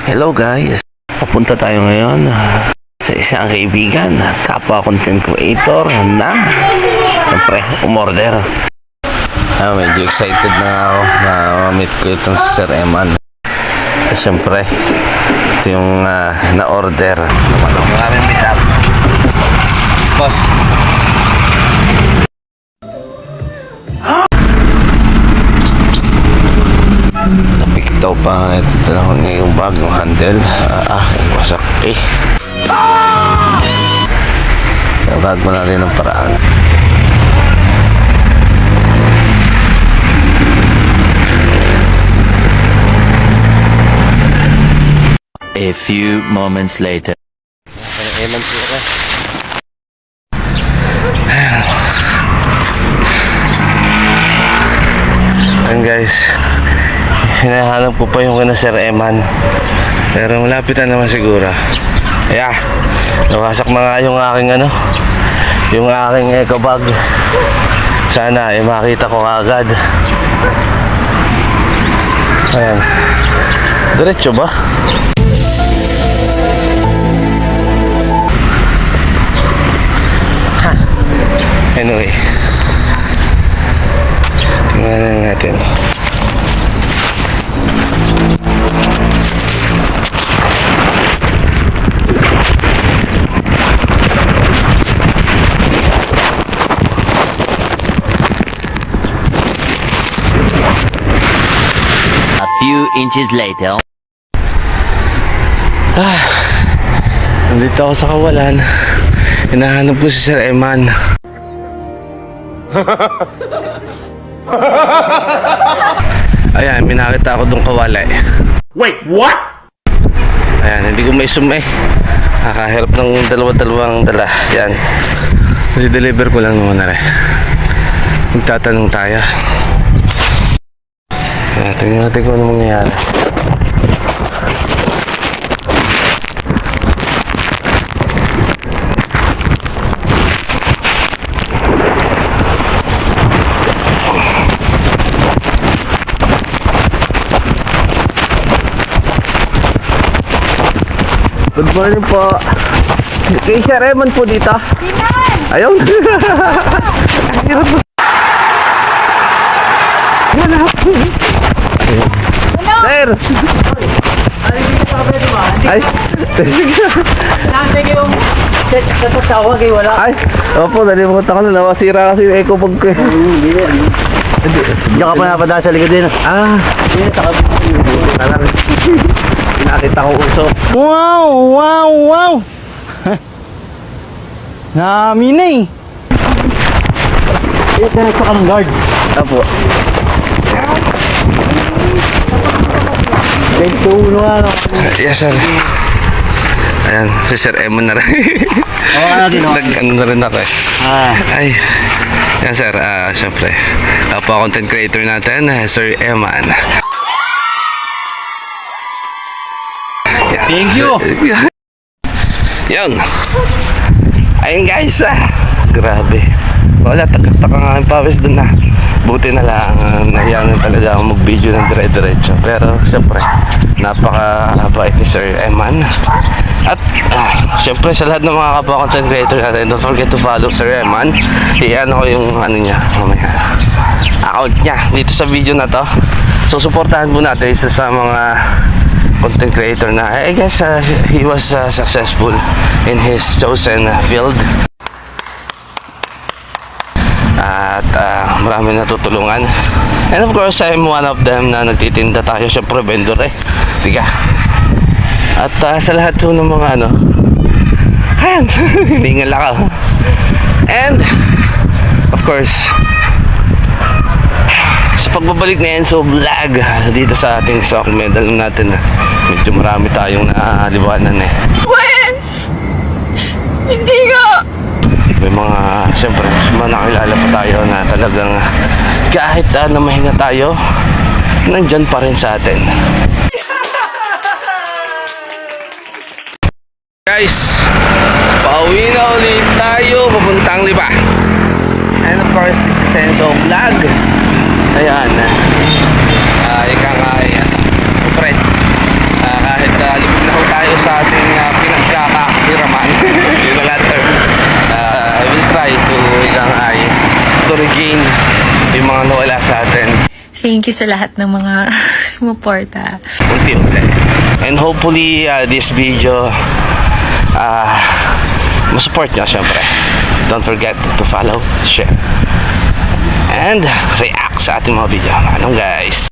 Hello guys, papunta tayo ngayon sa isang kaibigan, kapwa content creator na siyempre umorder. Medyo excited na ako na meet ko itong si Sir Eman. Siyempre ito yung na-order naman ako maraming meet up. Boss, daw pa ito lang ngayong bagong handle. Wasak nabag mo natin ng paraan. A few moments later. Eman po na. Ayan guys, hinahanap ko pa yung kina Sir Eman, pero malapit na naman siguro. Nawasak na nga yung aking yung aking eco bag. Sana makita ko agad. Ayan, diretso ba? Anyway, tingnan natin. A few inches later. Nandito ako sa kawalan. Hinahanap ko si Sir Eman. Ayan, minakita ako dong kawalay. Wait, what? Ayan, hindi ko may zoom nakahirap ng dalawang dala. Yan, i-deliver ko lang naman na rin. Magtatanong tayo. Tingnan natin kung ano mangyayari. Good morning po. Kay Sir Eman po dito. Ayun. Sir. Ay. Nasaan yung tawag ay wala. Ay. Opo, nalimutan ko na. Nawasira kasi yung eco bag ko. Diyan ka pa napadaan sa likod din. Hindi, nakita ko usok. Wow! Namin diretso ka ng guard. Opo. Diretso ulo ano. Yes, sir. Ayan, si Sir Eman na rin. Nag-ano na rin ako Ay. Yan sir, syempre content creator natin, Sir Eman. Thank you. Yun. Ayun guys, grabe. Wala, tagak-taka nga yung pawis dun Buti na lang, nahiyan talaga ako mag-video ng dire-diretso. Pero syempre, napaka-bait ni Sir Eman. At syempre sa lahat ng mga kapwa content creator natin, don't forget to follow Sir Eman. I-ano ko yung niya, account niya dito sa video na to. So suportahan po natin isa sa mga content creator na I guess he was successful in his chosen field. At marami natutulungan. And of course, I'm one of them na nagtitinda tayo. Syempre, vendor Tiga. At sa lahat po ng mga ayan, hiningal ako. And of course, sa pagbabalik ni Enzo Vlog dito sa ating segment, alam natin na medyo marami tayong naaliwanan Hindi ko! May mga, siyempre, mga nakilala pa tayo na talagang kahit na mahinga tayo, nandyan pa rin sa atin. Guys, pauwi na ulit tayo papuntang Lipa. And of course, this is Enzo Vlog. Ayan, ika nga, siyempre, kahit Thank you sa lahat ng mga sumuporta. Unti-unti. And hopefully, this video, masupport nyo syempre. Don't forget to follow, share, and react sa ating mga video. Anong guys?